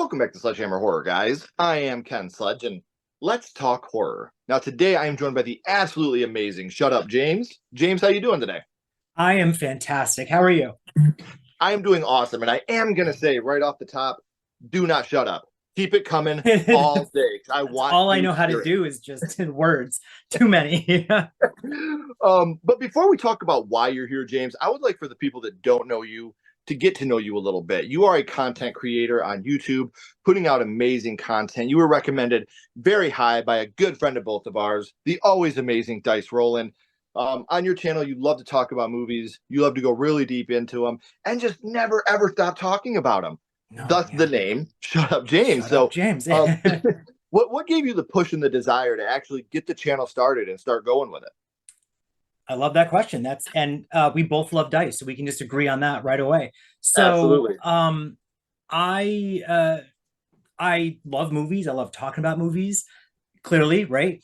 Welcome back to Sledgehammer Horror, guys. I am Ken Sledge, and let's talk horror. Now, today I am joined by the absolutely amazing Shut Up James. James, how you doing today? I am fantastic. How are you? I am doing awesome, and I am going to say right off the top, do not shut up. Keep it coming all That's day. I want all I to know how to hear it. do is just in words. Too many. But before we talk about why you're here, James, I would like for the people that don't know you to get to know you a little bit. You are a content creator on YouTube, putting out amazing content. You were recommended very high by a good friend of both of ours, the always amazing Dice Roland. On your channel, you love to talk about movies. You love to go really deep into them and just never ever stop talking about them. No, Thus the yeah. name, Shut Up James. Shut up, So, James. um, what gave you the push and the desire to actually get the channel started and start going with it? I love that question. We both love dice, so we can just agree on that right away. So, Absolutely. I I love movies. I love talking about movies. Clearly, right?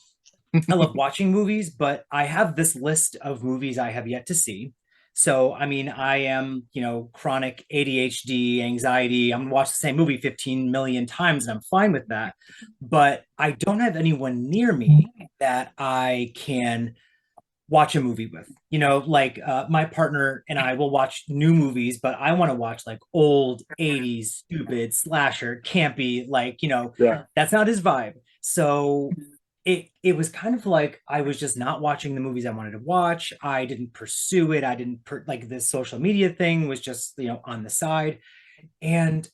I love watching movies, but I have this list of movies I have yet to see. So, I mean, I am, chronic ADHD, anxiety. I'm gonna watch the same movie 15 million times and I'm fine with that. But I don't have anyone near me that I can watch a movie with. My partner and I will watch new movies, but I want to watch like old 80s, stupid, slasher, campy, Yeah. that's not his vibe. So it was kind of like I was just not watching the movies I wanted to watch. I didn't pursue it. I didn't like this social media thing was just, on the side. And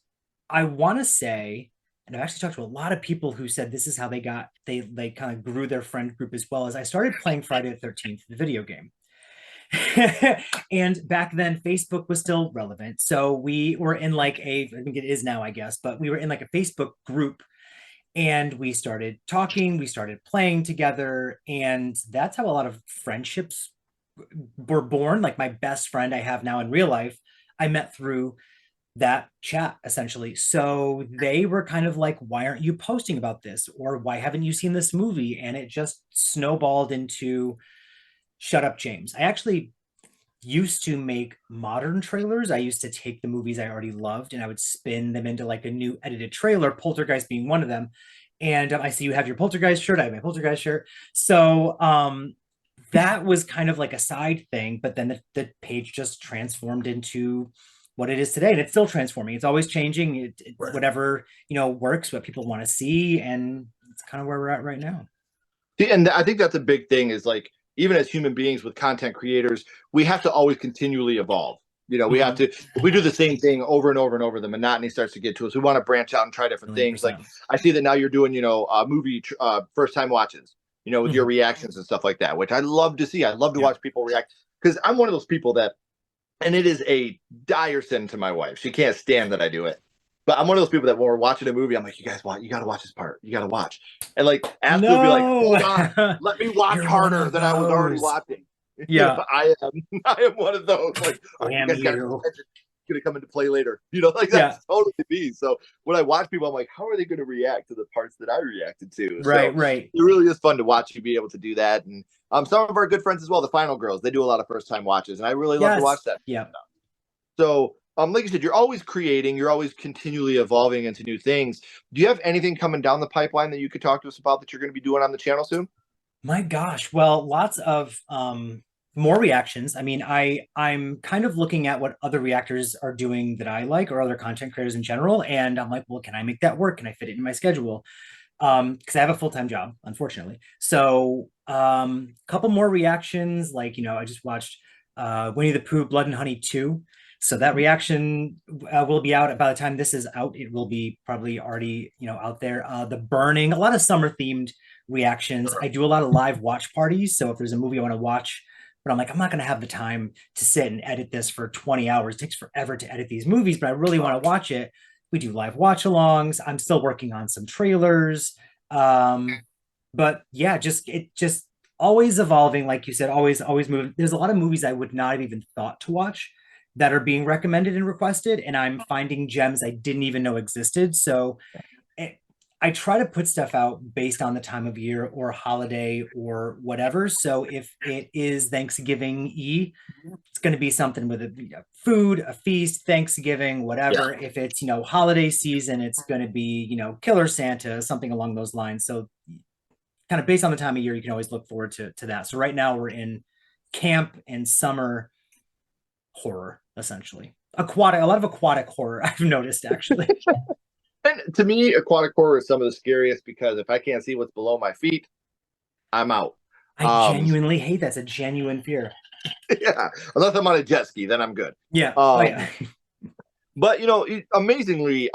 I want to say, and I've actually talked to a lot of people who said this is how they kind of grew their friend group as well as I started playing Friday the 13th, the video game. And back then Facebook was still relevant. So we were in I think it is now, I guess, but we were in like a Facebook group and we started talking, we started playing together, and that's how a lot of friendships were born. Like my best friend I have now in real life, I met through that chat essentially. So they were kind of like, why aren't you posting about this? Or why haven't you seen this movie? And it just snowballed into Shut Up, James. I actually used to make modern trailers. I used to take the movies I already loved and I would spin them into like a new edited trailer, Poltergeist being one of them. And I see you have your Poltergeist shirt. I have my Poltergeist shirt. So that was kind of like a side thing, but then the page just transformed into what it is today, and it's still transforming. It's always changing. Right. Whatever works, what people want to see, and it's kind of where we're at right now. And I think that's a big thing is like, even as human beings with content creators, we have to always continually evolve. We have Mm-hmm. to, if we do the same thing over and over and over, the monotony starts to get to us. We want to branch out and try different Million things. Like percent. I see that now you're doing, movie first time watches, with your Mm-hmm. reactions and stuff like that, which I love to see. I love to Yeah. watch people react because I'm one of those people that, and it is a dire sin to my wife. She can't stand that I do it. But I'm one of those people that when we're watching a movie, I'm like, you guys watch, you got to watch this part. You got to watch. And like, Ashley will be like, No, hold on, let me watch you're one harder of than I was already those. watching. Yeah. I am, I am one of those. Like, all right, you Damn guys got to pay you. attention. It's gonna come into play later. Like Yeah. that's totally me. So when I watch people, I'm like, how are they going to react to the parts that I reacted to? So Right. Right. it really is fun to watch you be able to do that. And some of our good friends as well, the Final Girls, they do a lot of first time watches, and I really love to watch Yes. that. Yeah. So, like you said, you're always creating, you're always continually evolving into new things. Do you have anything coming down the pipeline that you could talk to us about that you're going to be doing on the channel soon? My gosh. Well, lots of more reactions. I mean, I'm kind of looking at what other reactors are doing that I like or other content creators in general. And I'm like, well, can I make that work? Can I fit it in my schedule? Because I have a full-time job, unfortunately. So couple more reactions, like I just watched Winnie the Pooh Blood and Honey 2. So that reaction will be out by the time this is out. It will be probably already out there. The Burning, a lot of summer themed reactions. I do a lot of live watch parties. So if there's a movie I want to watch, but I'm like, I'm not going to have the time to sit and edit this for 20 hours. It takes forever to edit these movies, but I really want to watch it. We do live watch alongs. I'm still working on some trailers. Um, but yeah, just always evolving, like you said, always moving. There's a lot of movies I would not have even thought to watch that are being recommended and requested, and I'm finding gems I didn't even know existed. So I try to put stuff out based on the time of year or holiday or whatever. So if it is Thanksgiving E, it's going to be something with food, a feast, Thanksgiving, Yeah. whatever. If it's, holiday season, it's going to be, Killer Santa, something along those lines. So kind of based on the time of year, you can always look forward to that. So right now we're in camp and summer horror, essentially. A lot of aquatic horror, I've noticed actually. And to me, aquatic horror is some of the scariest because if I can't see what's below my feet, I'm out. I Um, genuinely hate that. It's a genuine fear. yeah, unless I'm on a jet ski, then I'm good. Yeah. Oh Um, yeah. but amazingly,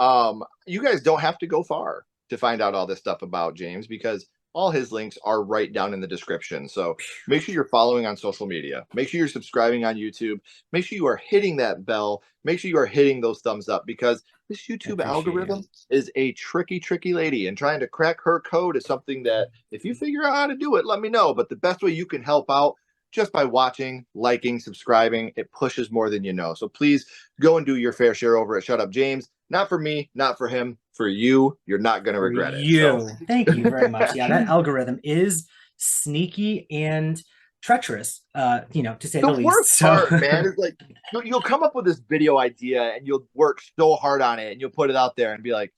you guys don't have to go far to find out all this stuff about James because all his links are right down in the description. So make sure you're following on social media. Make sure you're subscribing on YouTube. Make sure you are hitting that bell. Make sure you are hitting those thumbs up because this I YouTube appreciate you. algorithm is a tricky, tricky lady, and trying to crack her code is something that if you figure out how to do it, let me know. But the best way you can help out just by watching, liking, subscribing, it pushes more than you know. So please go and do your fair share over at Shut Up James. Not for me, not for him, for you. You're not going to For regret it. So you. Thank you very much. Yeah, that algorithm is sneaky and treacherous, to say the the least. worst So part, man, is like you'll come up with this video idea and you'll work so hard on it and you'll put it out there and be like,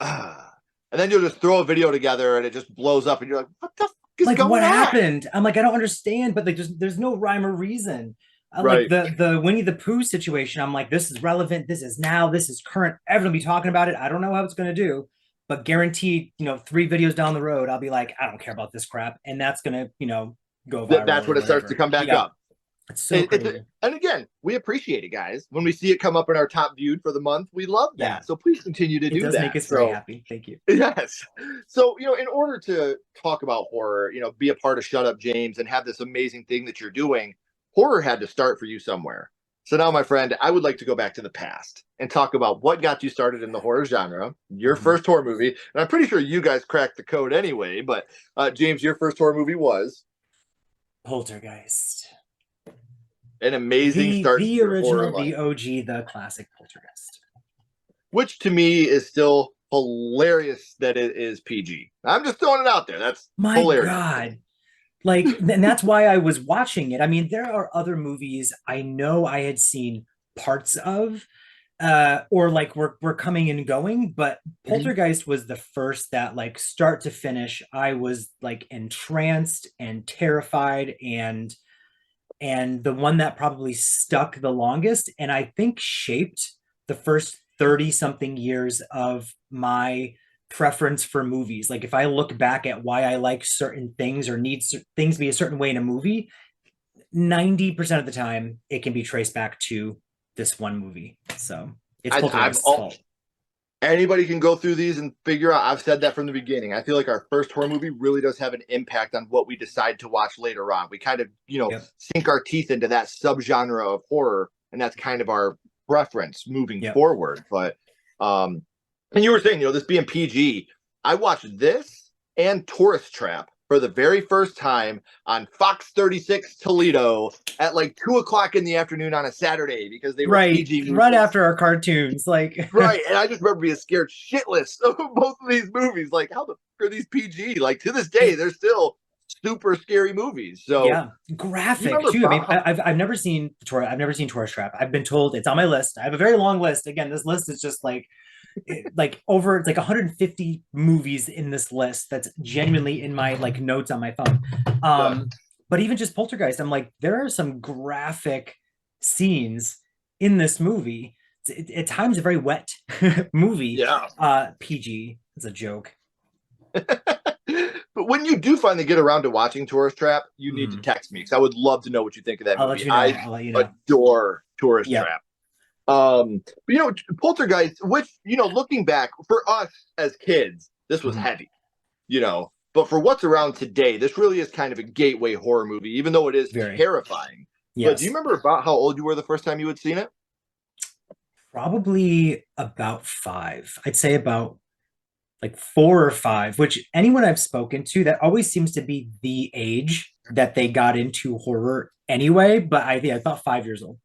ah. And then you'll just throw a video together and it just blows up and you're like, what the fuck is like what going on? happened? I'm like, I don't understand, but like there's no rhyme or reason. Like Right. the Winnie the Pooh situation, I'm like, this is relevant, this is now, this is current, everyone will be talking about it. I don't know how it's gonna do, but guaranteed, 3 videos down the road, I'll be like, I don't care about this crap, and that's gonna, go viral That's or when it starts to whatever. come back Yeah, up. it's so crazy. And again, we appreciate it, guys. When we see it come up in our top viewed for the month, we love Yeah, that. So please continue to it do does make that. us very So happy. Thank you. yes. So, in order to talk about horror, be a part of Shut Up James and have this amazing thing that you're doing, horror had to start for you somewhere. So now, my friend, I would like to go back to the past and talk about what got you started in the horror genre, your Mhm. first horror movie. And I'm pretty sure you guys cracked the code anyway, but James, your first horror movie was Poltergeist. an amazing start to The your horror original, the life, OG, the classic Poltergeist. which to me is still hilarious that it is PG. I'm just throwing it out there. That's My hilarious. God. Like, and that's why I was watching it. I mean, there are other movies I know I had seen parts of, or like we're coming and going, but Mhm. Poltergeist was the first that like start to finish, I was like entranced and terrified and the one that probably stuck the longest and I think shaped the first 30 something years of my preference for movies. Like if I look back at why I like certain things or need things to be a certain way in a movie, 90% of the time it can be traced back to this one movie. So it's I've Poltergeist's fault. anybody can go through these and figure out. I've said that from the beginning. I feel like our first horror movie really does have an impact on what we decide to watch later on. We kind of, Yep. sink our teeth into that subgenre of horror, and that's kind of our preference moving Yep. forward. But, and you were saying, this being PG, I watched this and Tourist Trap for the very first time on Fox 36 Toledo at like 2 o'clock in the afternoon on a Saturday because they were Right. PG Right movies. after our cartoons. Like Right, and I just remember being scared shitless of both of these movies. Like, how the fuck are these PG? Like to this day, it, they're still super scary movies. So yeah, you graphic remember too. I mean, Bob? I've never seen I've never seen Tourist Trap. I've been told it's on my list. I have a very long list. Again, this list is just like over it's like 150 movies in this list that's genuinely in my like notes on my phone. Yeah, But even just Poltergeist, I'm like, there are some graphic scenes in this movie. At times a very wet movie. yeah. PG. It's a joke. But when you do finally get around to watching Tourist Trap, you need to Mhm. text me because I would love to know what you think of that I'll let movie. you know. I I'll let you know. adore Tourist Yep. Trap. But Poltergeist, which looking back for us as kids, this was Mhm. heavy. But for what's around today, this really is kind of a gateway horror movie, even though it is Very. terrifying. But do you Yes. remember about how old you were the first time you had seen it? Probably about five. I'd say about like 4 or 5, which anyone I've spoken to, that always seems to be the age that they got into horror anyway. But I think about 5 years old.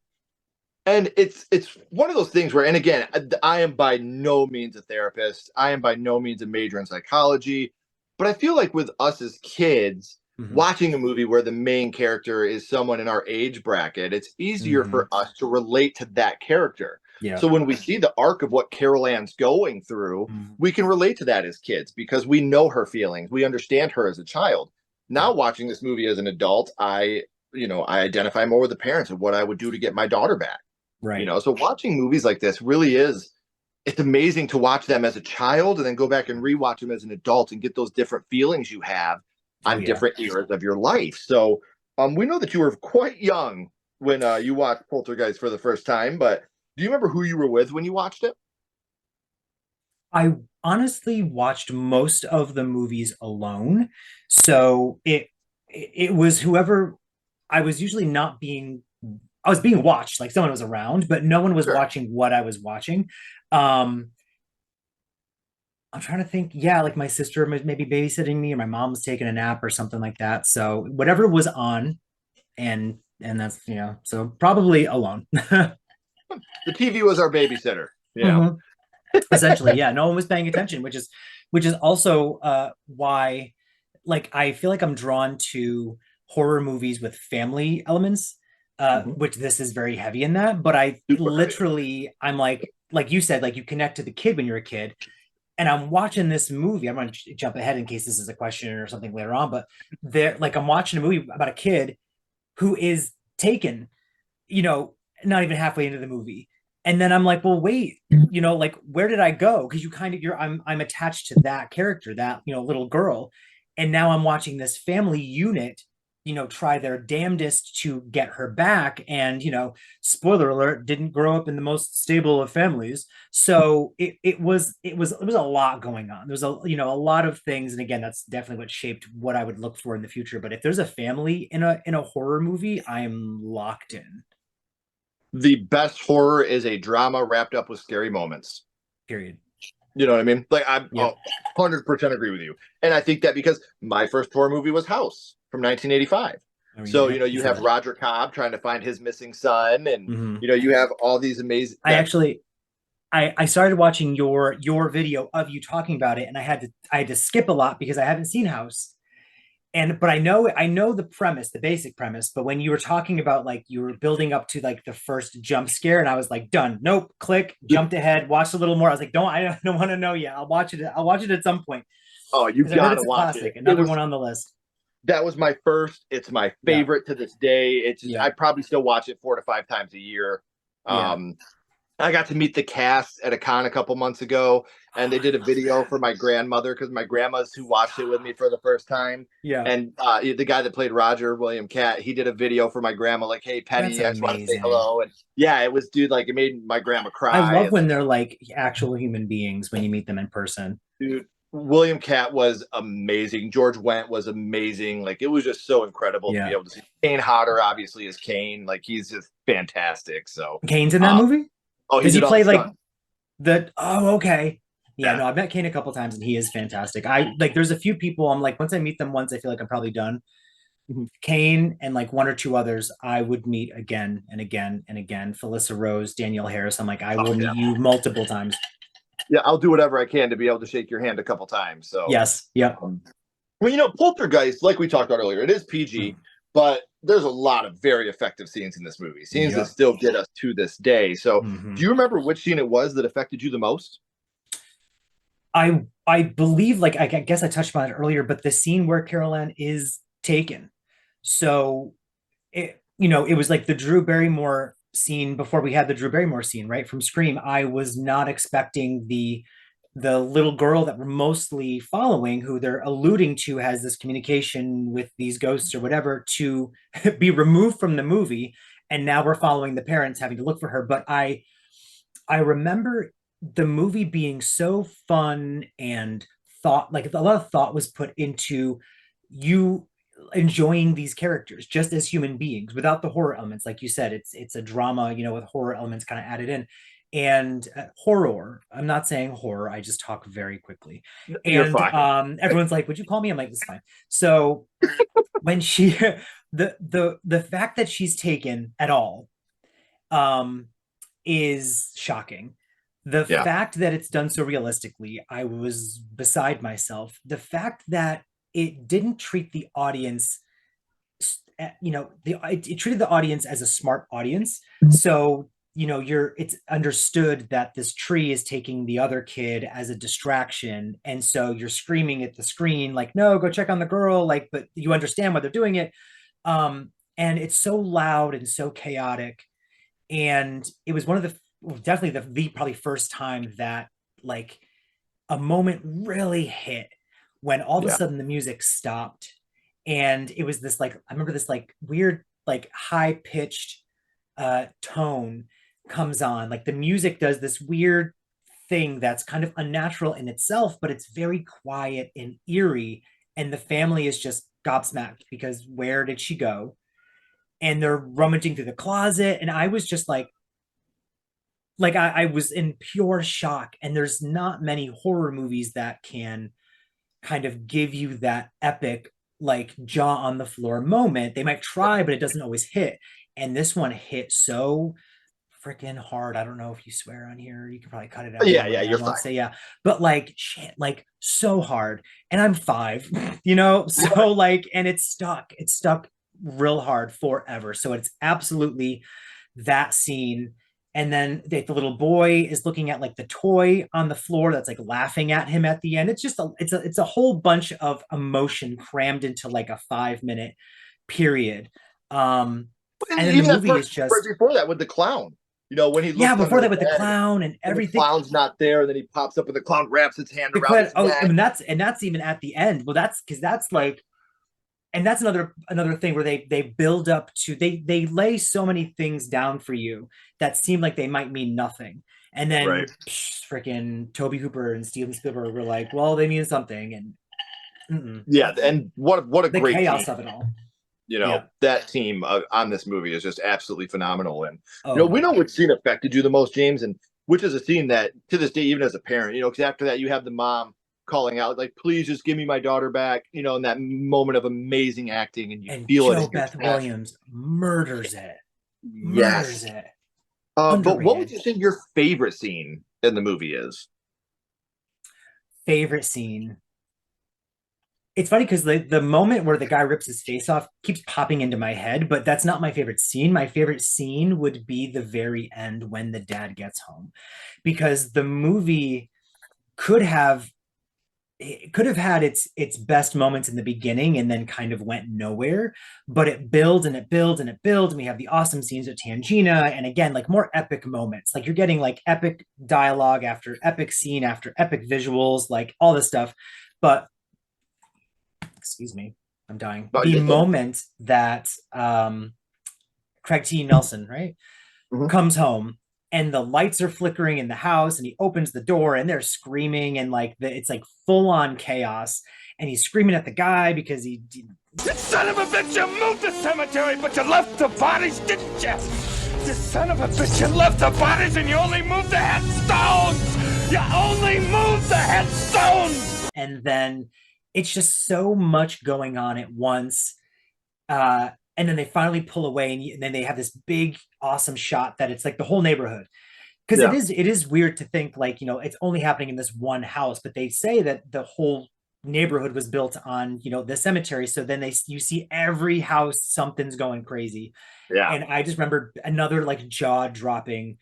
And it's one of those things where, and again, I am by no means a therapist. I am by no means a major in psychology, but I feel like with us as kids Hmm. watching a movie where the main character is someone in our age bracket, it's easier Hmm. for us to relate to that character. Yeah. So when we see the arc of what Carol Ann's going through, Mhm. we can relate to that as kids because we know her feelings. We understand her as a child. Yeah. Now watching this movie as an adult, I identify more with the parents of what I would do to get my daughter back. Right. So watching movies like this really is, it's amazing to watch them as a child and then go back and rewatch them as an adult and get those different feelings you have Oh on yeah. different eras of your life. So we know that you were quite young when you watched Poltergeist for the first time, but do you remember who you were with when you watched it? I honestly watched most of the movies alone. So it was whoever I was usually not being I was being watched, like someone was around, but no one was Sure. watching what I was watching. Um I'm trying to think. Yeah, like my sister was maybe babysitting me, or my mom was taking a nap or something like that. So whatever was on, and that's so probably alone. The TV was our babysitter. Mhm. Essentially, yeah, no one was paying attention, which is also why like I feel like I'm drawn to horror movies with family elements, Mhm. which this is very heavy in that. But I Super heavy. literally, I'm like you said, like you connect to the kid when you're a kid, and I'm watching this movie. I'm going to jump ahead in case this is a question or something later on, but there, like I'm watching a movie about a kid who is taken, you know, not even halfway into the movie. And then I'm like, well, wait, like where did I go? Because you kind of I'm attached to that character, that little girl. And now I'm watching this family unit, try their damnedest to get her back. And spoiler alert, didn't grow up in the most stable of families. So it was a lot going on. There's a lot of things. And again, that's definitely what shaped what I would look for in the future. But if there's a family in a horror movie, I'm locked in. The best horror is a drama wrapped up with scary moments. Period. You know what I mean? Like I'm Yep. 100% agree with you. And I think that because my first horror movie was House from 1985. I mean, So, yep, for you have sure. Roger Cobb trying to find his missing son and Hmm. you have all these amazing I that actually I started watching your video of you talking about it, and I had to skip a lot because I haven't seen House. And but I know the premise, the basic premise. But when you were talking about like you were building up to like the first jump scare, and I was like, done, nope, click, jumped ahead, watched a little more. I was like, I don't want to know yet. I'll watch it. I'll watch it at some point oh, you because I heard got to it's a watch classic. it. It Another was one on the list. that was my first, it's my Yeah, favorite to this day. It's just yeah, I probably still watch it 4 to 5 times a year. yeah. Um I got to meet the cast at a con a couple months ago, and they Oh, I did a love video for my grandmother because my grandma's who watched it with me for the first time. yeah, And the guy that played Roger, William Cat, he did a video for my grandma, like, "Hey, that's Penny, I just want to say amazing. hello." And yeah, it was, dude, like, it made my grandma I cry. love And when they're like actual human beings when you meet them in person. dude, William Cat was amazing. George Wendt was amazing. Like, it was just so incredible to be Yeah. able to see. Kane Hodder, obviously, is Kane. Like, he's just fantastic. So, Kane's in that uh, movie? oh, he Does he did all the play like stunt. oh, okay. Yeah, Yeah. no, I've met Kane a couple times and he is fantastic. I like there's a few people I'm like once I meet them once, I feel like I'm probably done. Kane and like one or two others I would meet again and again and again. Felissa Rose, Danielle Harris. I'm like, I Oh, will yeah. meet you multiple times. Yeah, I'll do whatever I can to be able to shake your hand a couple times. So, Yes. Yep. um, well, Poltergeist, like we talked about earlier, it is PG, but there's a lot of very effective scenes in this movie, scenes that Yep. still get us to this day. So, Hmm. do you remember which scene it was that affected you the most? I believe like I guess I touched on it earlier, but the scene where Carol Ann is taken. So it was like the Drew Barrymore scene before we had the Drew Barrymore scene, right? From Scream. I was not expecting the little girl that we're mostly following, who they're alluding to has this communication with these ghosts or whatever, to be removed from the movie. And now we're following the parents having to look for her. But I remember the movie being so fun and thought like a lot of thought was put into you enjoying these characters just as human beings without the horror elements. Like you said, it's a drama, with horror elements kind of added in. And horror, I'm not saying horror, I just talk very quickly. You're And fine. everyone's like, would you call me? I'm like, this is fine. So when she the fact that she's taken at all, is shocking. The Yeah. fact that it's done so realistically, I was beside myself. The fact that it didn't treat the audience, it treated the audience as a smart audience. So it's understood that this tree is taking the other kid as a distraction, and so you're screaming at the screen like, no, go check on the girl, like, but you understand why they're doing it. And it's so loud and so chaotic, and it was one of definitely the probably first time that like a moment really hit when all of a Yeah. sudden the music stopped, and it was this like, I remember this like weird like high pitched tone comes on, like the music does this weird thing that's kind of unnatural in itself, but it's very quiet and eerie, and the family is just gobsmacked because where did she go? And they're rummaging through the closet, and I was just like I was in pure shock. And there's not many horror movies that can kind of give you that epic like jaw on the floor moment. They might try, but it doesn't always hit. And this one hit so freaking hard. I don't know if you swear on here. You can probably cut it out. Yeah, Don't yeah, worry. I you're won't fine. say yeah. But like shit, like so hard. And I'm 5, you know? So Right. like, and it's stuck. It's stuck real hard forever. So it's absolutely that scene. And then the little boy is looking at like the toy on the floor that's like laughing at him at the end. It's just it's a whole bunch of emotion crammed into like a 5 minute period. Um, And and then the even that movie part is right just, before that with the clown, when he yeah, looks under before the that with the bed clown and and the everything. clown's not there, and then he pops up and the clown wraps its hand The around clown, his oh, I neck. mean that's even at the end. Well, that's because that's like, and that's another thing where they build up to, they lay so many things down for you that seem like they might mean nothing, and Right. then freaking Toby Hooper and Steven Spielberg were like, well, they mean something. And Yeah, and what a the great team. chaos of it all. Yeah. That team on this movie is just absolutely phenomenal. And Oh we yeah. know which scene affected you the most, James, and which is a scene that to this day, even as a parent, because after that you have the mom calling out like, please just give me my daughter back, in that moment of amazing acting, and you And feel it Joe in your Beth chest. Williams murders it. Murders Yes. it. But what would Underrated. you say your favorite scene in the movie is? Favorite scene. It's funny because the moment where the guy rips his face off keeps popping into my head, but that's not my favorite scene. My favorite scene would be the very end when the dad gets home, because the movie could have it could have had its best moments in the beginning and then kind of went nowhere, but it builds and it builds and it builds, and we have the awesome scenes with Tangina, and again like more epic moments, like you're getting like epic dialogue after epic scene after epic visuals, like all this stuff. But excuse me, I'm dying. Oh, The yeah, yeah. moment that Craig T. Nelson, right, Mhm. comes home and the lights are flickering in the house, and he opens the door and they're screaming, and like it's like full on chaos, and he's screaming at the guy because You son of a bitch, you moved the cemetery, but you left the bodies, didn't you? You son of a bitch, you left the bodies and you only moved the headstones! You only moved the headstones! and then it's just so much going on at once. And then they finally pull away, and then they have this big awesome shot that it's like the whole neighborhood, because it Yeah. is weird to think like, it's only happening in this one house, but they say that the whole neighborhood was built on the cemetery. So then you see every house something's going crazy. Yeah. And I just remember another like jaw dropping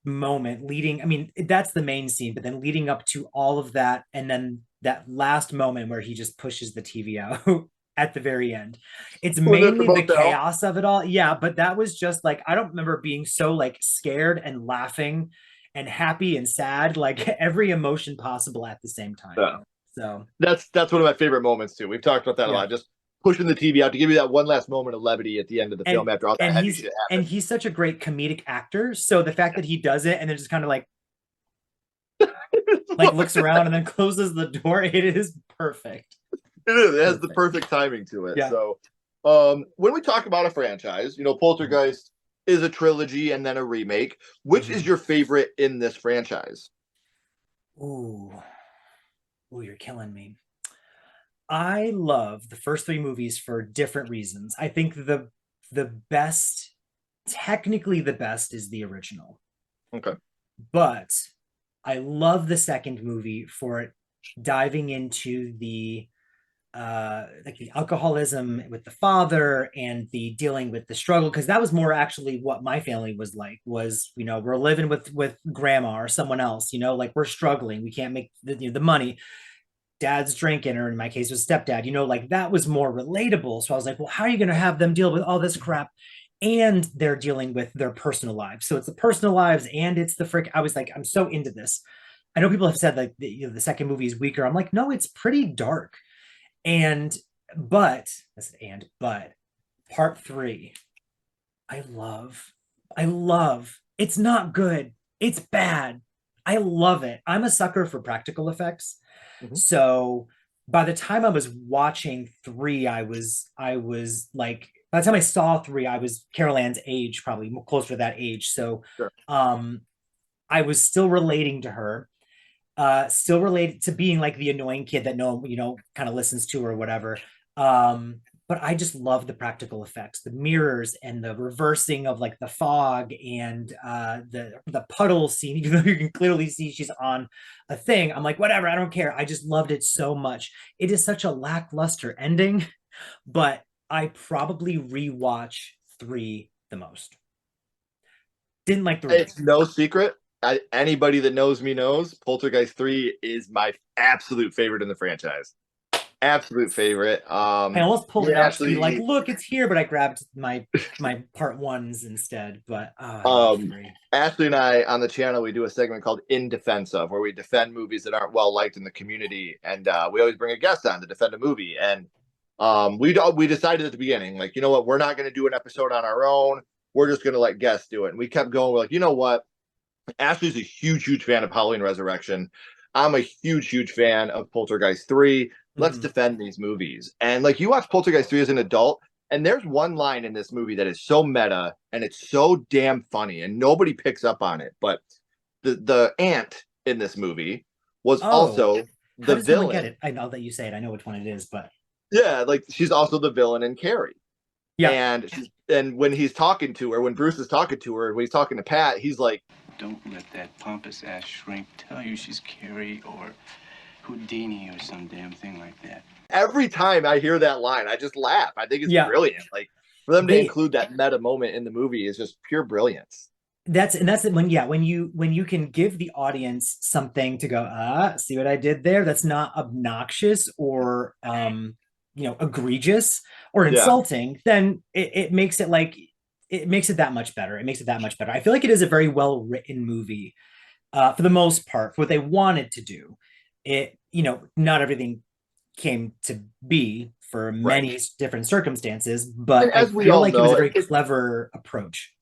moment leading, I mean that's the main scene, but then leading up to all of that, and then that last moment where he just pushes the TV out at the very end. It's When they're at the mainly the motel. chaos of it all. Yeah, but that was just like, I don't remember being so like scared and laughing and happy and sad, like every emotion possible at the same time. Yeah. So That's one of my favorite moments too. We've talked about that a yeah. lot. Just pushing the TV out to give you that one last moment of levity at the end of the film And after all that and heavy he's shit and happened. he's such a great comedic actor. So the fact that he does it and then just kind of like looks around and then closes the door, it is perfect. It is. It has the Perfect. perfect timing to it. Yeah. So, when we talk about a franchise, Poltergeist is a trilogy and then a remake. Which is Mhm. your favorite in this franchise? Ooh. Ooh, you're killing me. I love the first 3 movies for different reasons. I think the best technically the best is the original, Okay. but I love the second movie for it diving into the like the alcoholism with the father and the dealing with the struggle, because that was more actually what my family was like. Was, you know, we're living with grandma or someone else, you know, like we're struggling, we can't make the money, dad's drinking, or in my case was stepdad, you know, like that was more relatable. So I was like, well, how are you going to have them deal with all this crap and they're dealing with their personal lives? So it's the personal lives and it's the frick. I was like, I'm so into this. I know people have said like you know, the second movie is weaker. I'm like, no, it's pretty dark. And but but part three, I love. I love. It's not good. It's bad. I love it. I'm a sucker for practical effects. Mhm. So by the time I was watching three, I was like, by the time I saw three, I was Carol Ann's age, probably closer to that age. So Sure. um I was still relating to her, still related to being like the annoying kid that no, you know, kind of listens to or whatever. But I just love the practical effects, the mirrors and the reversing of like the fog and the puddle scene, even though you can clearly see she's on a thing. I'm like, whatever, I don't care. I just loved it so much. It is such a lackluster ending, but I probably rewatch three the most. Didn't like the remake. It's no secret. Anybody that knows me knows Poltergeist 3 is my absolute favorite in the franchise. Absolute favorite. I almost pulled Me it and out to be like, Ashley, look, it's here, but I grabbed my part ones instead. But I love um, three. Ashley and I on the channel, we do a segment called In Defense of, where we defend movies that aren't well liked in the community, and we always bring a guest on to defend a movie. And we decided at the beginning, like, you know what, we're not going to do an episode on our own. We're just going to let guests do it. And we kept going. We're like, you know what, Ashley's a huge fan of Halloween Resurrection. I'm a huge fan of Poltergeist 3. Let's Mhm. defend these movies. And like, you watch Poltergeist 3 as an adult, and there's one line in this movie that is so meta and it's so damn funny, and nobody picks up on it. But the aunt in this movie was Oh, also how the does no one get villain. it? I know that you say it. I know which one it is, but Yeah, like she's also the villain in Carrie. yeah. And when he's talking to her, when Bruce is talking to her, when he's talking to Pat, he's like, Don't let that pompous ass shrink tell you she's Carrie or Houdini or some damn thing like that. every time I hear that line, I just laugh. I think it's Yeah. brilliant. Like, for them to They include that meta moment in the movie is just pure brilliance. that's it. When, yeah, when you can give the audience something to go, see what I did there? That's not obnoxious or you know, egregious or Yeah. insulting, then it makes it like it makes it that much better. It makes it that much better. I feel like it is a very well written movie, for the most part, for what they wanted to do. It, you know, not everything came to be for Right. many different circumstances, And but I as we feel all like it was a know, very clever approach.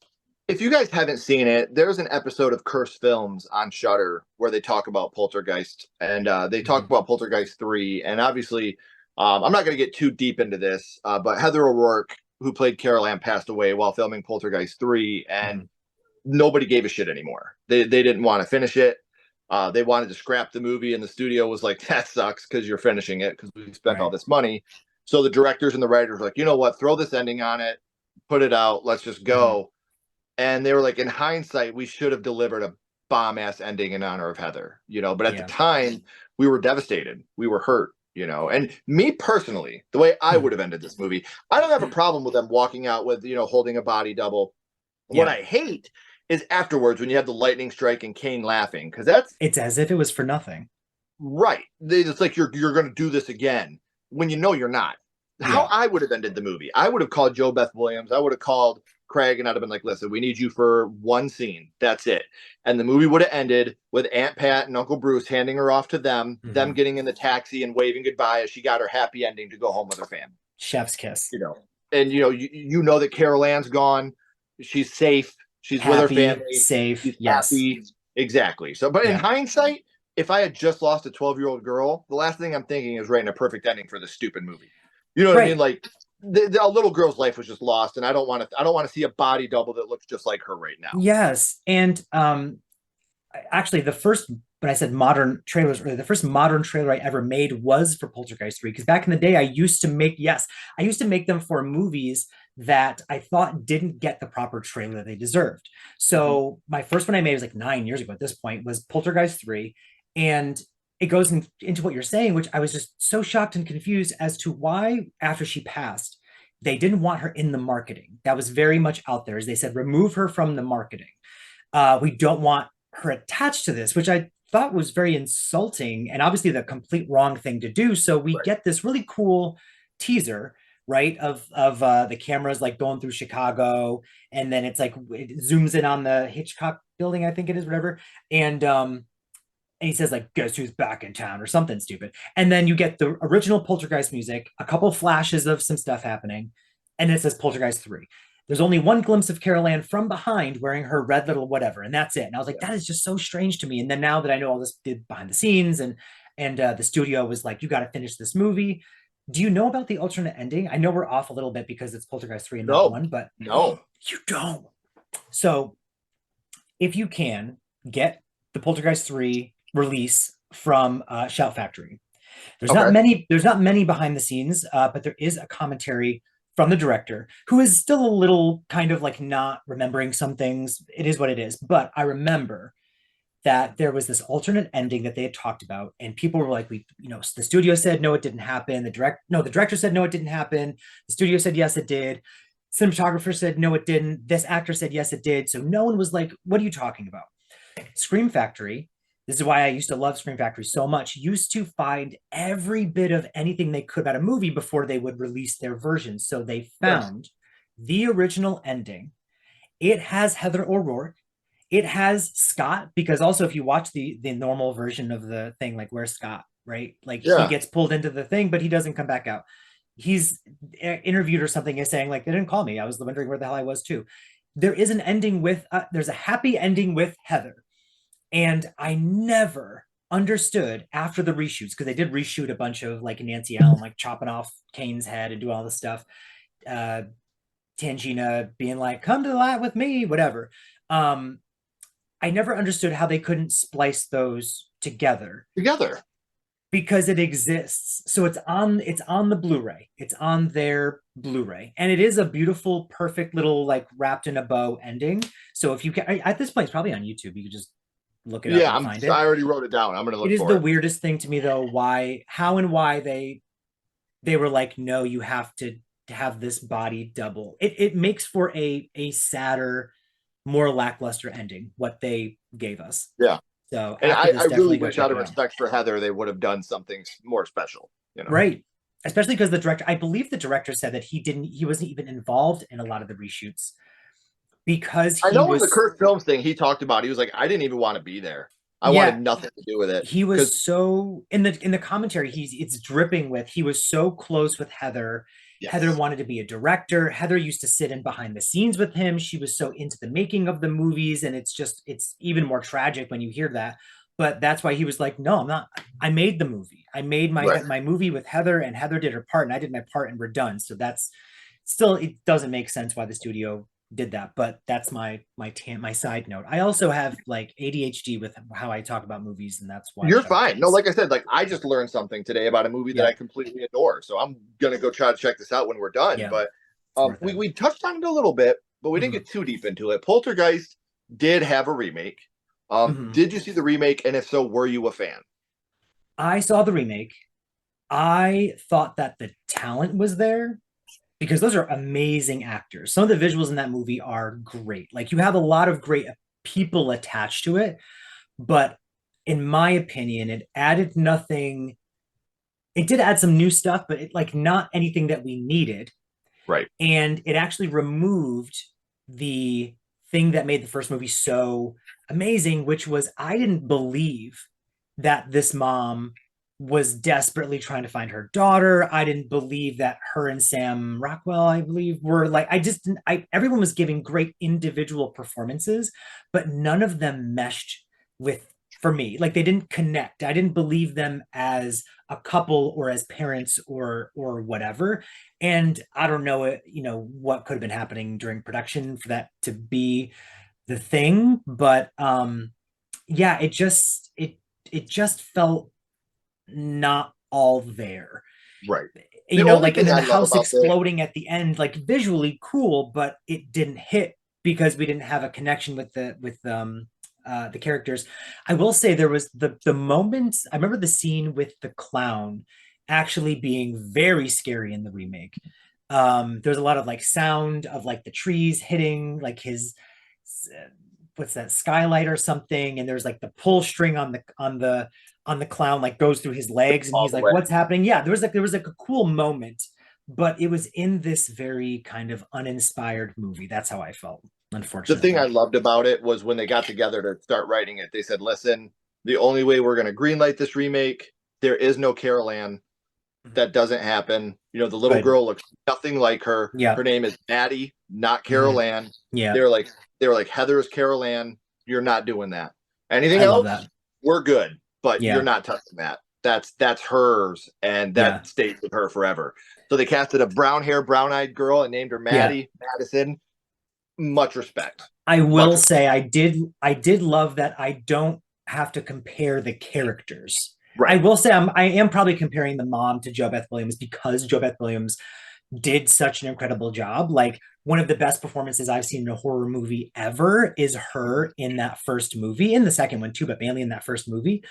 if you guys haven't seen it, there's an episode of Cursed Films on Shudder where they talk about Poltergeist, and they talk Mhm. about Poltergeist 3. And obviously, I'm not going to get too deep into this, but Heather O'Rourke, who played Carol Ann, passed away while filming Poltergeist 3, and Mhm. nobody gave a shit anymore. They didn't want to finish it. They wanted to scrap the movie, and the studio was like, "That sucks because you're finishing it because we spent all Right. this money." So the directors and the writers were like, "You know what? Throw this ending on it, put it out. Let's just Mhm. go." And they were like, in hindsight, we should have delivered a bomb ass ending in honor of Heather, you know. But at the Yeah. time, we were devastated. We were hurt, you know. And me personally, the way I would Mhm. have ended this movie, I don't have a problem with them walking out with, you know, holding a body double. What Yeah. I hate is afterwards when you have the lightning strike and Kane laughing, because that's It's as if it was for nothing. right. It's like you're going to do this again when you know you're not. How Yeah. I would have ended the movie, I would have called Joe Beth Williams. I would have called Craig, and I'd have been like, "Listen, we need you for one scene. That's it." And the movie would have ended with Aunt Pat and Uncle Bruce handing her off to them Mhm. getting in the taxi and waving goodbye as she got her happy ending to go home with her family. Chef's kiss. You know, and you know that Carol Ann's gone. She's safe. She's with her Happy, family. safe. She's Yes. happy. Exactly. So, but in Yeah. hindsight, if I had just lost a 12-year-old girl, the last thing I'm thinking is writing a perfect ending for this stupid movie. You know what I mean? Right. Like the little girl's life was just lost, and I don't want to. I don't want to see a body double that looks just like her right now. Yes. And actually the first when I said modern trailers earlier, the first modern trailer I ever made was for Poltergeist 3. Because back in the day, I used to make, yes, I used to make them for movies that I thought didn't get the proper trailer that they deserved. So my first one I made was like 9 years ago at this point was Poltergeist 3. And it goes into what you're saying, which I was just so shocked and confused as to why, after she passed, they didn't want her in the marketing. That was very much out there, as they said, remove her from the marketing. We don't want her attached to this, which I thought was very insulting and obviously the complete wrong thing to do. So we get this really cool teaser, right, of the cameras like going through Chicago, and then it's like it zooms in on the Hitchcock building, I think it is, whatever, and he says like guess who's back in town or something stupid, and then you get the original Poltergeist music, a couple flashes of some stuff happening, and it says Poltergeist 3. There's only one glimpse of Carol Ann from behind wearing her red little whatever, and that's it. And I was like, that is just so strange to me. And then now that I know all this did behind the scenes, and the studio was like, you got to finish this movie. Do you know about the alternate ending? I know we're off a little bit because it's Poltergeist 3 and not one, but no, you don't. So if you can get the Poltergeist 3 release from Shout Factory, there's not many. There's not many behind the scenes, but there is a commentary from the director, who is still a little kind of like not remembering some things. It is what it is. But I remember that there was this alternate ending that they had talked about, and people were like, the studio said no, it didn't happen. The director said no, it didn't happen. The studio said yes, it did. Cinematographer said no, it didn't. This actor said yes, it did. So no one was like, what are you talking about? Scream Factory, this is why I used to love Scream Factory so much, used to find every bit of anything they could about a movie before they would release their version. So they found the original ending. It has Heather O'Rourke. It has Scott, because also if you watch the normal version of the thing, like where's Scott, right? Like he gets pulled into the thing, but he doesn't come back out. He's interviewed or something is saying like, they didn't call me. I was wondering where the hell I was too. There is an ending with, there's a happy ending with Heather. And I never understood after the reshoots, because they did reshoot a bunch of like Nancy Allen, like chopping off Kane's head and do all this stuff. Tangina being like, come to the light with me, whatever. I never understood how they couldn't splice those together. Because it exists. So it's on the Blu-ray. It's on their Blu-ray. And it is a beautiful, perfect little like wrapped in a bow ending. So if you can, at this point, it's probably on YouTube. You could just look it up and find it. I already wrote it down. I'm going to look for it. It is the weirdest thing to me though, how and why they were like, no, you have to have this body double. It makes for a sadder, more lackluster ending, what they gave us. Yeah. So and I really wish, out of respect for Heather, they would have done something more special. Right. Especially because the director, I believe the director said that he wasn't even involved in a lot of the reshoots. Because I know in the Kurt Films thing, he talked about, he was like, I didn't even want to be there. I wanted nothing to do with it. He was so in the commentary, it's dripping with, he was so close with Heather. Yes. Heather wanted to be a director. Heather used to sit in behind the scenes with him. She was so into the making of the movies. And it's even more tragic when you hear that. But that's why he was like, no, I'm not. I made the movie. I made my movie with Heather, and Heather did her part, and I did my part, and we're done. So that's still, it doesn't make sense why the studio did that, but that's my side note. I also have like ADHD with how I talk about movies, and that's why you're fine. No, like I said, like I just learned something today about a movie that I completely adore, so I'm gonna go try to check this out when we're done. But we touched on it a little bit, but we didn't get too deep into it. Poltergeist did have a remake. Did you see the remake, and if so, were you a fan? I saw the remake. I thought that the talent was there, because those are amazing actors. Some of the visuals in that movie are great. Like you have a lot of great people attached to it, but in my opinion, it added nothing. It did add some new stuff, but not anything that we needed. Right. And it actually removed the thing that made the first movie so amazing, which was I didn't believe that this mom was desperately trying to find her daughter. I didn't believe that her and Sam Rockwell, I believe, were like, everyone was giving great individual performances, but none of them meshed for me. Like they didn't connect. I didn't believe them as a couple or as parents or whatever. And I don't know, what could have been happening during production for that to be the thing. But just felt not all there. Right. You The know, only like, and thing then I the love house about this, exploding at the end, like visually cool, but it didn't hit because we didn't have a connection with the characters. I will say there was the moment. I remember the scene with the clown actually being very scary in the remake. There's a lot of like sound of like the trees hitting like his what's that, skylight or something, and there's like the pull string on the clown like goes through his legs, and all he's the like, way. what's happening? Yeah, there was like a cool moment, but it was in this very kind of uninspired movie. That's how I felt, The thing I unfortunately. loved about it was when they got together to start writing it, they said, listen, the only way we're going to greenlight this remake, there is no Carol Ann. That doesn't happen. You know, the little Good. girl looks nothing like her. Yeah. Her name is Maddie, not Carol Mhm. Ann. Yeah. They were like, Heather is Carol Ann. You're not doing that. Anything I love that. else, we're good, but you're Yeah. not touching that. That's hers, and Yeah. that stays with her forever. So they casted a brown hair, brown eyed girl and named her Yeah. Maddie Madison. Much respect. I Much will respect. say I did love that I don't have to compare the characters. I Right. will say I am probably comparing the mom to Jo Beth Williams because Jo Beth Williams did such an incredible job. Like, one of the best performances I've seen in a horror movie ever is her in that first movie, in the second one too, but mainly in that first movie.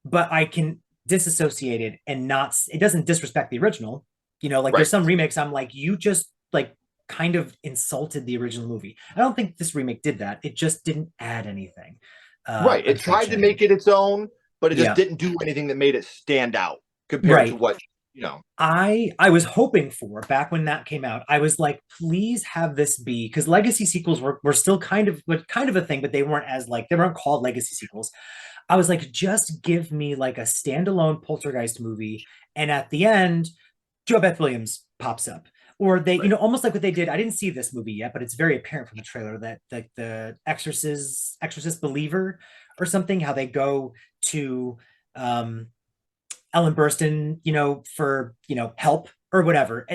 But I can disassociate it and not, it doesn't disrespect the original. You know, like there's Right. some remakes I'm like, you just like kind of insulted the original movie. I don't think this remake did that. It just didn't add anything. Right. It tried to make Unfortunately. it its own, but it just Yeah. didn't do anything that made it stand out compared to Right. what, you know. I was hoping for back when that came out. I was like, please have this be, because legacy sequels were still kind of a thing, but they weren't as like, they weren't called legacy sequels. I was like, just give me like a standalone Poltergeist movie, and at the end, Jo Beth Williams pops up. Or they, Right. almost like what they did. I didn't see this movie yet, but it's very apparent from the trailer that like the Exorcist believer or something, how they go to um Ellen Burstyn, for, help or whatever.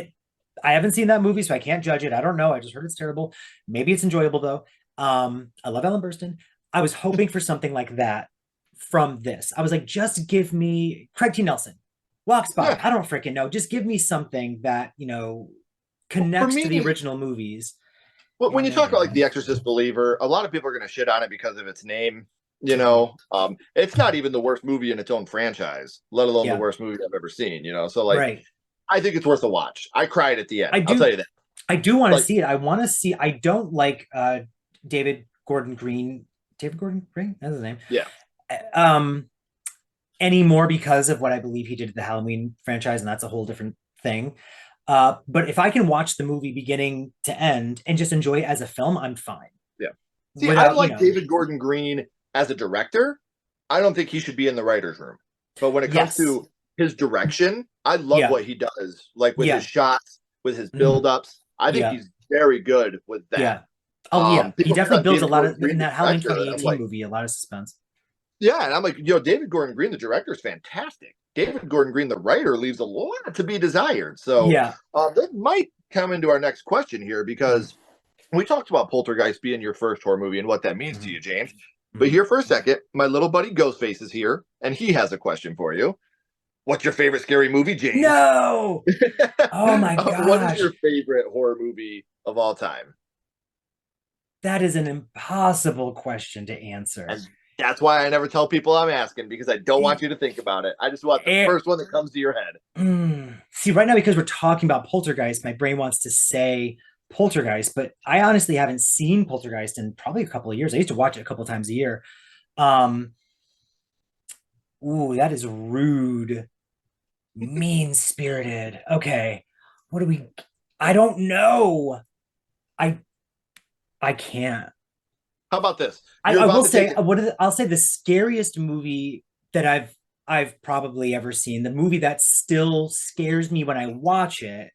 I haven't seen that movie, so I can't judge it. I don't know. I just heard it's terrible. Maybe it's enjoyable though. I love Ellen Burstyn. I was hoping for something like that from this. I was like, just give me Craig T. Nelson walks by. Yeah. I don't freaking know. Just give me something that, For connects to the me, original movies. when And you they talk about like didn't. The Exorcist Believer, a lot of people are going to shit on it because of its name. Mhm. It's not even the worst movie in its own franchise, let alone the Yeah. worst movie I've ever seen. So like, Right. I think it's worth a watch. I cried at the I end. I'll tell do. you that. I do want to Like, see it. I want to see. I don't like David Gordon Green. David Gordon Green, that's his name. yeah, Um, Anymore because of what I believe he did to the Halloween franchise, and that's a whole different thing. But if I can watch the movie beginning to end and just enjoy it as a film, I'm fine. yeah. See, I Without, like David Gordon Green as a director. I don't think he should be in the writer's room. But when it comes yes, to his direction, I love yeah, what he does, like with his yeah, shots, with his mhm, build-ups. I think yeah, he's very good with that. yeah. Oh yeah, he People shit definitely on builds a David lot Gordon of in Green, the that Halloween director, and I'm 2018 like, movie, a lot of suspense. yeah, and I'm like, David Gordon Green, the director, is fantastic. David Gordon Green, the writer, leaves a lot to be desired. So Yeah. that might come into our next question here Mhm, because we talked about Poltergeist being your first horror movie and what that means to mhm, you, James. But mhm. here for a second, my little buddy Ghostface is here, and he has a question for you. What's your favorite scary movie, James? No. Oh my What is gosh. your favorite horror movie of all time? That is an impossible question to answer. And that's why I never tell people I'm asking because I don't want E- you to think about it. I just want the e- first one that comes to your head. See, right now, because we're talking about Poltergeist, my brain wants to say Poltergeist, but I honestly haven't seen Poltergeist in probably a couple of years. I used to watch it a couple of times a year. Um, that is rude, mean spirited. Okay, what do we? I don't know. I I can't. How about this? I, You're I about will to take say it. I'll say the scariest movie that I've probably ever seen. The movie that still scares me when I watch it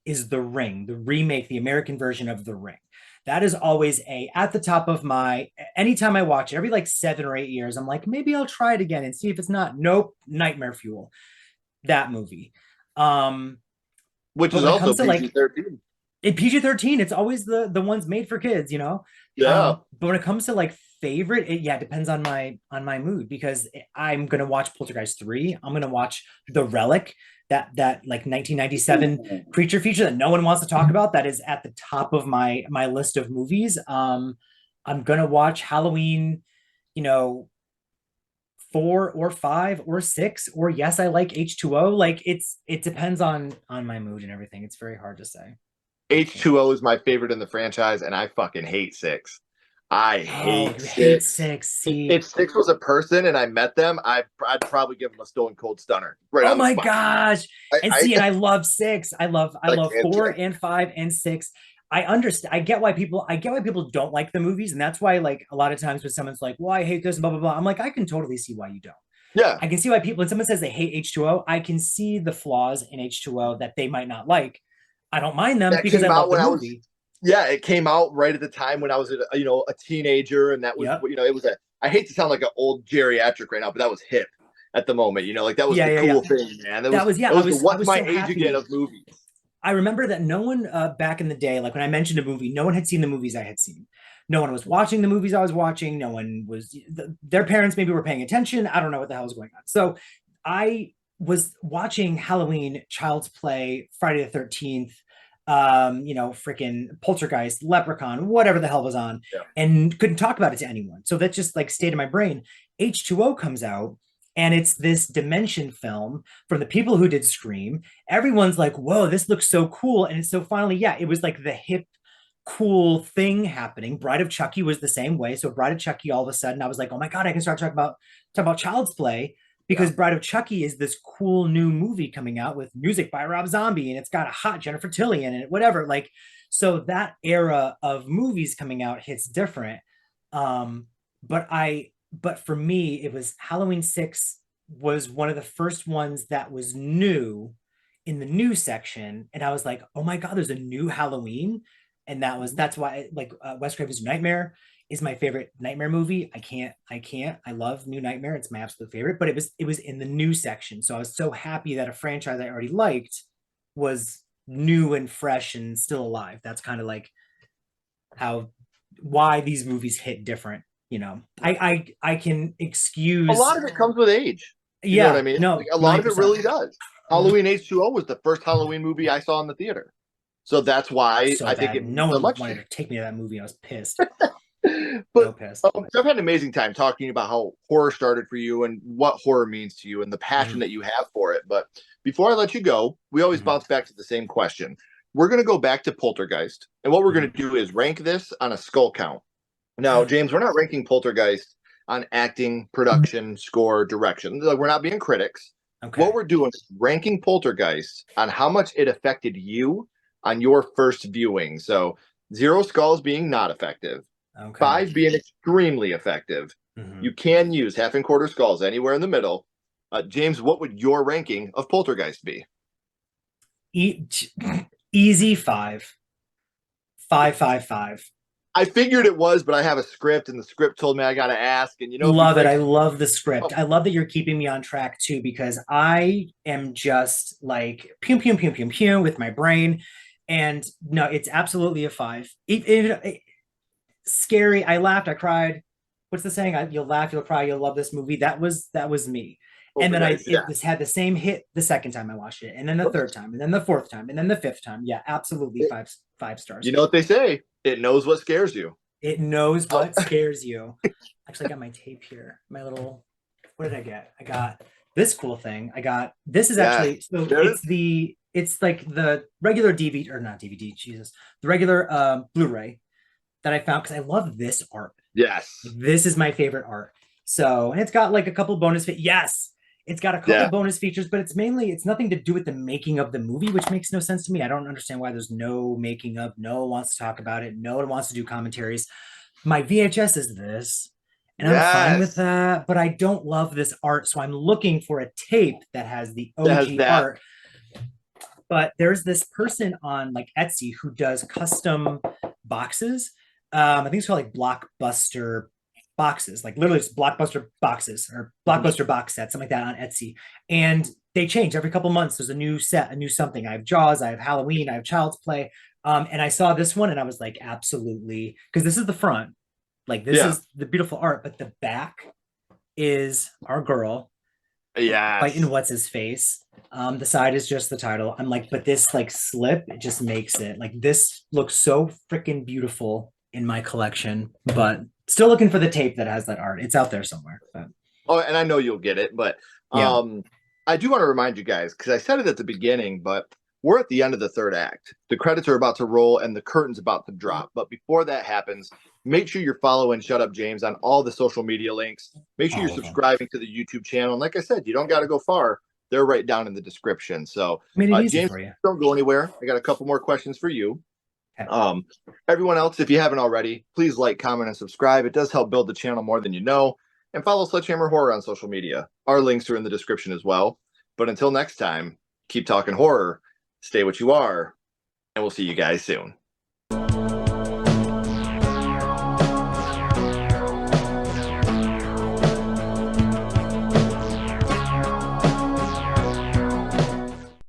is The Ring, the remake, the American version of The Ring. That is always at the top of my anytime I watch it, every like 7 or 8 years, I'm like, maybe I'll try it again and see if it's not. Nope, nightmare fuel. That movie. Um, Which but is when it also comes to like PG-13. PG-13, it's always the ones made for kids. Yeah. But when it comes to like favorite, it depends on my mood, because I'm gonna watch Poltergeist 3. I'm gonna watch The Relic, that like 1997 creature feature that no one wants to talk about, that is at the top of my list of movies. I'm gonna watch Halloween, you know, 4 or 5 or 6, or yes, I like H2O. Like it depends on my mood and everything. It's very hard to say. H2O is my favorite in the franchise, and I fucking hate 6. I Oh, hate you hate 6. 6. See, If 6 was a person and I met them, I'd probably give them a stone cold stunner right oh on the my spot. gosh. And I see, and I love 6. I love can't 4 do and 5 and 6. I understand. I get why people don't like the movies, and that's why, like, a lot of times when someone's like, "Well, I hate this," blah blah blah, I'm like, I can totally see why you don't. Yeah, I can see why people, when someone says they hate H2O, I can see the flaws in H2O that they might not like. I don't mind them that because I came love out the when I was. movie. Yeah, it came out right at the time when I was a teenager, and that was Yep. it was a. I hate to sound like an old geriatric right now, but that was hip at the moment. Like that was Yeah, the yeah, yeah. cool thing, man. That That was was, yeah, that was the I what's was my so age again happy. of movies. I remember that no one back in the day, like when I mentioned a movie, no one had seen the movies I had seen. No one was watching the movies I was watching. No one was, their parents maybe were paying attention. I don't know what the hell was going on. So I was watching Halloween, Child's Play, Friday the 13th, freaking Poltergeist, Leprechaun, whatever the hell was on, Yeah. and couldn't talk about it to anyone. So that just like stayed in my brain. H2O comes out, and it's this dimension film from the people who did Scream. Everyone's like, whoa, this looks so cool. And so finally, yeah, it was like the hip, cool thing happening. Bride of Chucky was the same way. So Bride of Chucky, all of a sudden, I was like, oh my God, I can start talking about Child's Play, because Bride of Chucky is this cool new movie coming out with music by Rob Zombie, and it's got a hot Jennifer Tilly in it, whatever. Like, so that era of movies coming out hits different. Um, but for me, it was Halloween 6 was one of the first ones that was new in the new section. And I was like, oh my God, there's a new Halloween. And that's why, like, Wes Craven's Nightmare is my favorite Nightmare movie. I love New Nightmare. It's my absolute favorite, but it was in the new section. So I was so happy that a franchise I already liked was new and fresh and still alive. That's kind of like how, why these movies hit different. I can A excuse. lot of it comes with age. You know what I Yeah, mean? no, Like, a lot million of it percent. really does. Halloween H2O was the first Halloween movie I saw in the theater. So that's why So I think bad. it No means so one much to wanted me. to take me to that movie. I was pissed. So But pissed. I've had an amazing time talking about how horror started for you and what horror means to you and the passion Mhm. that you have for it. But before I let you go, we always Mhm. bounce back to the same question. We're going to go back to Poltergeist. And what we're going Mhm. to do is rank this on a skull count. Now, James, we're not ranking Poltergeist on acting, production, score, direction. Like, we're not being critics. Okay. What we're doing is ranking Poltergeist on how much it affected you on your first viewing. So 0 skulls being not effective, Okay. 5 being extremely effective. Mhm. You can use half and quarter skulls anywhere in the middle. James, what would your ranking of Poltergeist be? E- easy 5. 5, 5, 5. I figured it was, but I have a script, and the script told me I got to ask. And if you Love it. break, I love the script. oh, I love that you're keeping me on track too, because I am just like pew pew pew pew pew with my brain. And no, it's absolutely a 5. Scary. I laughed. I cried. What's the saying? You'll laugh. You'll cry. You'll love this movie. That was me. And then Poltergeist, yeah. this had the same hit the second time I watched it, and then the third time, and then the fourth time, and then the fifth time. Yeah, absolutely 5 stars. You know what they say? It knows what scares you. It knows Oh. what scares you. Actually, I got my tape here. My little, what did I get? I got this cool thing. This is actually, so it's like the regular DVD, or not DVD, Jesus, the regular Blu-ray that I found, because I love this art. Yes. This is my favorite art. So, and it's got like a couple bonus yes, it's got a couple bonus features, but it's nothing to do with the making of the movie, which makes no sense to me. I don't understand why there's no making of. No one wants to talk about it. No one wants to do commentaries. My VHS is this, and I'm fine with that, but I don't love this art. So I'm looking for a tape that has the OG art. But there's this person on like Etsy who does custom boxes. I think it's called like Blockbuster boxes, like literally just Blockbuster boxes or Blockbuster box sets, something like that on Etsy. And they change every couple months. There's a new set, a new something. I have Jaws, I have Halloween, I have Child's Play. And I saw this one and I was like, absolutely, because this is the front. Like this is the beautiful art, but the back is our girl fighting what's his face. The side is just the title. I'm like, but this like slip, it just makes it like this looks so freaking beautiful in my collection, but still looking for the tape that has that art. It's out there somewhere. But Oh, and I know you'll get it, but yeah. I do want to remind you guys, because I said it at the beginning, but we're at the end of the third act. The credits are about to roll and the curtain's about to drop. But before that happens, make sure you're following Shut Up James on all the social media links. Make sure All you're of them. subscribing to the YouTube channel. And like I said, you don't got to go far. They're right down in the description. So, Made it easy James, for you. don't go anywhere. I got a couple more questions for you. Okay. Everyone else, if you haven't already, please like, comment, and subscribe. It does help build the channel more than you know. And follow Sledgehammer Horror on social media. Our links are in the description as well. But until next time, keep talking horror, stay what you are, and we'll see you guys soon.